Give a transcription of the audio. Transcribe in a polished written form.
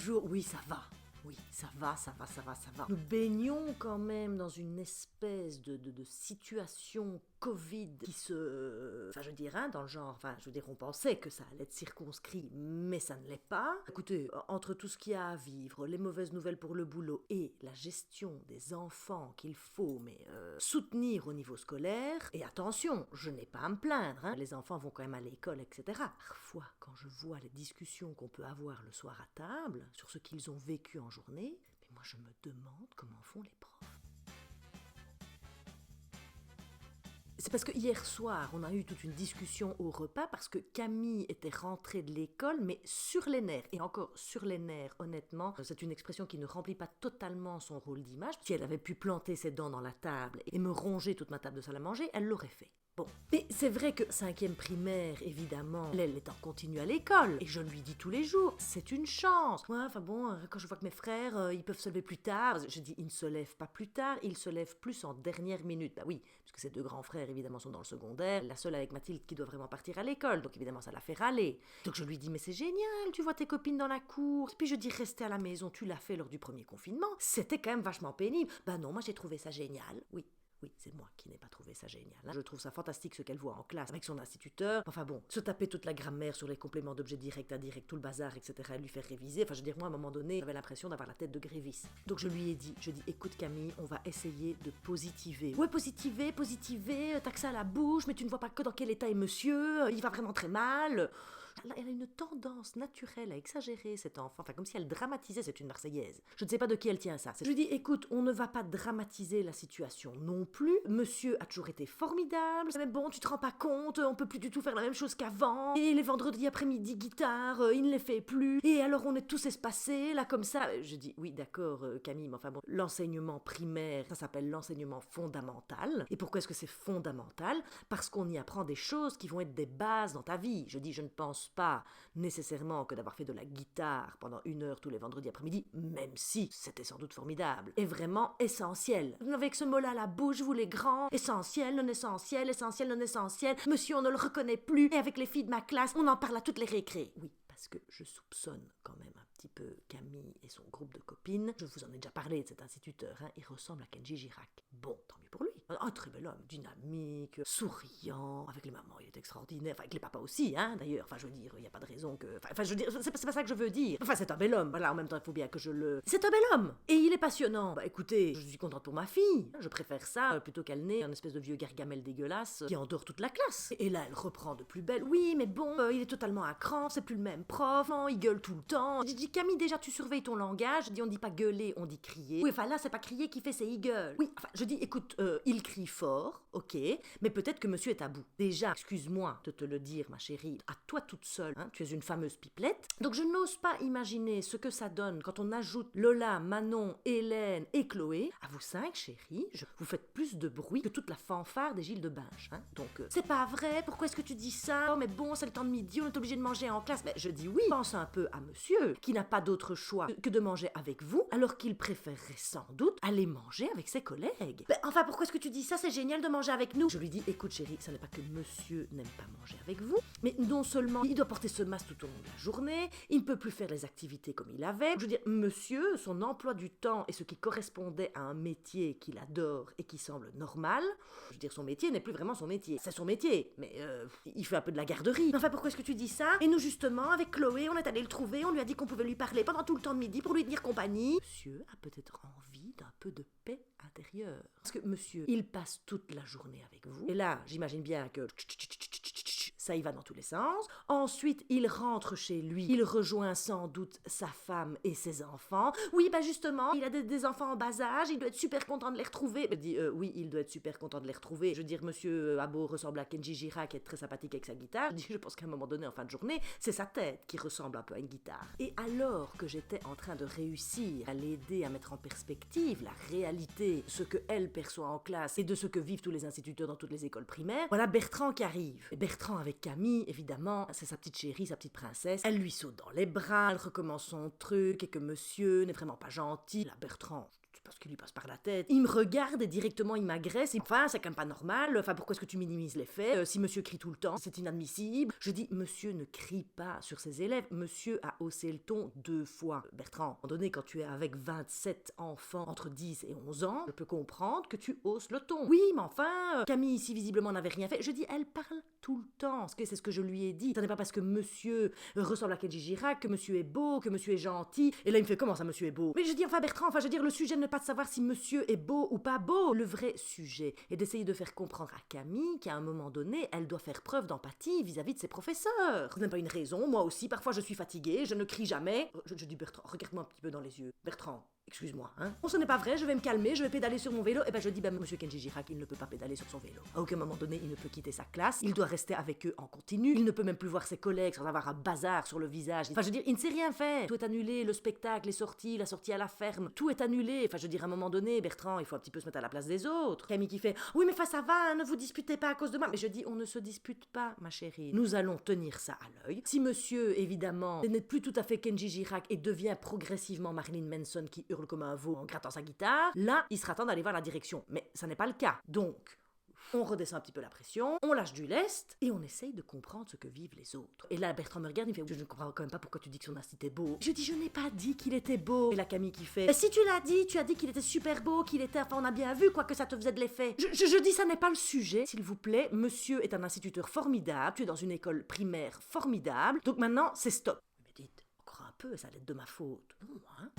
jours, oui, ça va. Oui, ça va. Nous baignons quand même dans une espèce de situation Covid qui se... Enfin, je dirais, hein, dans le genre, enfin, je veux dire, on pensait que ça allait être circonscrit, mais ça ne l'est pas. Écoutez, entre tout ce qu'il y a à vivre, les mauvaises nouvelles pour le boulot et la gestion des enfants qu'il faut, soutenir au niveau scolaire, et attention, je n'ai pas à me plaindre, hein, les enfants vont quand même à l'école, etc. Parfois, quand je vois les discussions qu'on peut avoir le soir à table, sur ce qu'ils ont vécu en journée, mais moi je me demande comment font les profs. C'est parce que hier soir, on a eu toute une discussion au repas parce que Camille était rentrée de l'école, mais sur les nerfs. Et encore, sur les nerfs, honnêtement, c'est une expression qui ne remplit pas totalement son rôle d'image. Si elle avait pu planter ses dents dans la table et me ronger toute ma table de salle à manger, elle l'aurait fait. Bon, mais c'est vrai que 5e primaire, évidemment, elle est en continu à l'école. Et je lui dis tous les jours, c'est une chance. Ouais, enfin bon, quand je vois que mes frères, ils peuvent se lever plus tard, je dis, ils ne se lèvent pas plus tard, ils se lèvent plus en dernière minute. Bah oui, parce que ces 2 grands frères, évidemment, sont dans le secondaire. La seule avec Mathilde qui doit vraiment partir à l'école, donc évidemment, ça la fait râler. Donc je lui dis, mais c'est génial, tu vois tes copines dans la cour. Puis je dis, rester à la maison, tu l'as fait lors du premier confinement. C'était quand même vachement pénible. Bah non, moi j'ai trouvé ça génial, oui. Oui, c'est moi qui n'ai pas trouvé ça génial. Hein. Je trouve ça fantastique ce qu'elle voit en classe avec son instituteur. Enfin bon, se taper toute la grammaire sur les compléments d'objets directs, indirect, tout le bazar, etc. et lui faire réviser. Enfin, je veux dire, moi, à un moment donné, j'avais l'impression d'avoir la tête de Grévis. Donc je lui ai dit, écoute Camille, on va essayer de positiver. Ouais, positiver, t'as que ça à la bouche, mais tu ne vois pas que dans quel état est monsieur, il va vraiment très mal. Elle a une tendance naturelle à exagérer, cet enfant. Enfin, comme si elle dramatisait, c'est une Marseillaise. Je ne sais pas de qui elle tient ça. Je lui dis, écoute, on ne va pas dramatiser la situation non plus. Monsieur a toujours été formidable. Mais bon, tu te rends pas compte, on peut plus du tout faire la même chose qu'avant. Et les vendredis après-midi, guitare, il ne les fait plus. Et alors, on est tous espacés, là, comme ça. Je dis, oui, d'accord, Camille, mais enfin bon, l'enseignement primaire, ça s'appelle l'enseignement fondamental. Et pourquoi est-ce que c'est fondamental? Parce qu'on y apprend des choses qui vont être des bases dans ta vie. Je dis, je ne pense pas nécessairement que d'avoir fait de la guitare pendant 1 heure tous les vendredis après-midi, même si c'était sans doute formidable, est vraiment essentiel. Avec ce mot-là à la bouche, vous les grands, essentiel, non essentiel, monsieur on ne le reconnaît plus, et avec les filles de ma classe, on en parle à toutes les récrés. Oui, parce que je soupçonne quand même un petit peu Camille et son groupe de copines. Je vous en ai déjà parlé de cet instituteur, hein, il ressemble à Kenji Girac. Bon, tant mieux pour lui. Un très bel homme, dynamique, souriant, avec les mamans il est extraordinaire, enfin avec les papas aussi, hein, d'ailleurs, enfin je veux dire, il n'y a pas de raison que... Enfin je veux dire, c'est pas ça que je veux dire. Enfin c'est un bel homme, voilà, en même temps il faut bien que je le... C'est un bel homme. Et il est passionnant. Bah écoutez, je suis contente pour ma fille. Je préfère ça plutôt qu'elle n'ait un espèce de vieux gargamel dégueulasse qui endort toute la classe. Et là elle reprend de plus belle. Oui mais bon, il est totalement à cran, c'est plus le même prof, non, il gueule tout le temps. Je dis Camille déjà tu surveilles ton langage. Je dis on dit pas gueuler, on dit crier. Oui enfin là c'est pas crier qui fait, c'est il gueule. Oui enfin je dis écoute, il crie fort, ok, mais peut-être que monsieur est à bout. Déjà, excuse-moi de te le dire ma chérie, à toi toute seule, hein, tu es une fameuse pipelette. Donc je n'ose pas imaginer ce que ça donne quand on ajoute Lola, Manon, Hélène et Chloé. À vous 5 chérie, vous faites plus de bruit que toute la fanfare des Gilles de Binge. Hein. Donc c'est pas vrai, pourquoi est-ce que tu dis ça? Oh mais bon, c'est le temps de midi, on est obligé de manger en classe. Mais je dis oui, pense un peu à monsieur, qui n'a pas d'autre choix que de manger avec vous, alors qu'il préférerait sans doute aller manger avec ses collègues. Ben, enfin pourquoi est-ce que tu dis ça? C'est génial de manger avec nous. Je lui dis, écoute chérie, ce n'est pas que monsieur n'aime pas manger avec vous, mais non seulement il doit porter ce masque tout au long de la journée, il ne peut plus faire les activités comme il avait. Je veux dire, monsieur, son emploi du temps et ce qui correspondait à un métier qu'il adore et qui semble normal, je veux dire, son métier n'est plus vraiment son métier. C'est son métier, mais il fait un peu de la garderie. Mais enfin, pourquoi est-ce que tu dis ça? Et nous, justement, avec Chloé, on est allé le trouver, on lui a dit qu'on pouvait lui parler pendant tout le temps de midi pour lui tenir compagnie. Monsieur a peut-être envie d'un peu de paix intérieure. Parce que monsieur, il passe toute la journée avec vous. Et là, j'imagine bien que ça y va dans tous les sens. Ensuite, il rentre chez lui. Il rejoint sans doute sa femme et ses enfants. Oui, bah justement, il a des enfants en bas âge, il doit être super content de les retrouver. Il dit, oui, il doit être super content de les retrouver. Je veux dire, monsieur Abo ressemble à Kenji Girac, qui est très sympathique avec sa guitare. Je pense qu'à un moment donné, en fin de journée, c'est sa tête qui ressemble un peu à une guitare. Et alors que j'étais en train de réussir à l'aider à mettre en perspective la réalité, ce que elle perçoit en classe et de ce que vivent tous les instituteurs dans toutes les écoles primaires, voilà Bertrand qui arrive. Et Bertrand avec Camille, évidemment, c'est sa petite chérie, sa petite princesse. Elle lui saute dans les bras, elle recommence son truc et que monsieur n'est vraiment pas gentil. Là, Bertrand, parce qu'il lui passe par la tête. Il me regarde et directement il m'agresse. Enfin, c'est quand même pas normal. Enfin, pourquoi est-ce que tu minimises les faits? Si monsieur crie tout le temps, c'est inadmissible. Je dis, monsieur ne crie pas sur ses élèves. Monsieur a haussé le ton 2 fois. Bertrand, à un moment donné, quand tu es avec 27 enfants entre 10 et 11 ans, je peux comprendre que tu hausses le ton. Oui, mais enfin, Camille ici visiblement n'avait rien fait. Je dis, elle parle tout le temps. C'est ce que je lui ai dit. Ce n'est pas parce que monsieur ressemble à Kenji Girac que monsieur est beau, que monsieur est gentil. Et là, il me fait, comment ça, monsieur est beau? Mais je dis, enfin Bertrand, je veux dire, le sujet n'est pas de savoir si monsieur est beau ou pas beau. Le vrai sujet est d'essayer de faire comprendre à Camille qu'à un moment donné, elle doit faire preuve d'empathie vis-à-vis de ses professeurs. Ce n'est pas une raison. Moi aussi, parfois, je suis fatiguée, je ne crie jamais. Je dis, Bertrand, regarde-moi un petit peu dans les yeux. Bertrand, excuse-moi, hein. Bon, ce n'est pas vrai, je vais me calmer, je vais pédaler sur mon vélo. Et ben je dis, monsieur Kenji Girac, il ne peut pas pédaler sur son vélo. À aucun moment donné, il ne peut quitter sa classe, il doit rester avec eux en continu, il ne peut même plus voir ses collègues sans avoir un bazar sur le visage. Enfin, je veux dire, il ne sait rien faire. Tout est annulé, le spectacle, les sorties, la sortie à la ferme, tout est annulé. Enfin, je veux dire, à un moment donné, Bertrand, il faut un petit peu se mettre à la place des autres. Camille qui fait, oui, mais enfin, ça va, hein, ne vous disputez pas à cause de moi. Mais je dis, on ne se dispute pas, ma chérie. Nous allons tenir ça à l'œil. Si monsieur, évidemment, n'est plus tout à fait Kenji Girac et devient progressivement Marilyn Manson qui hurle comme un veau en grattant sa guitare, là, il sera temps d'aller voir la direction. Mais ça n'est pas le cas. Donc, on redescend un petit peu la pression, on lâche du lest, et on essaye de comprendre ce que vivent les autres. Et là, Bertrand me regarde, il me fait, je ne comprends quand même pas pourquoi tu dis que son instinct est beau. Je dis, je n'ai pas dit qu'il était beau. Et la Camille qui fait, si tu l'as dit, tu as dit qu'il était super beau, qu'il était, enfin, on a bien vu, quoi, que ça te faisait de l'effet. Je dis, ça n'est pas le sujet. S'il vous plaît, monsieur est un instituteur formidable, tu es dans une école primaire formidable, donc maintenant, c'est stop. Mais dites, encore un peu, ça allait être de ma faute. Non, hein.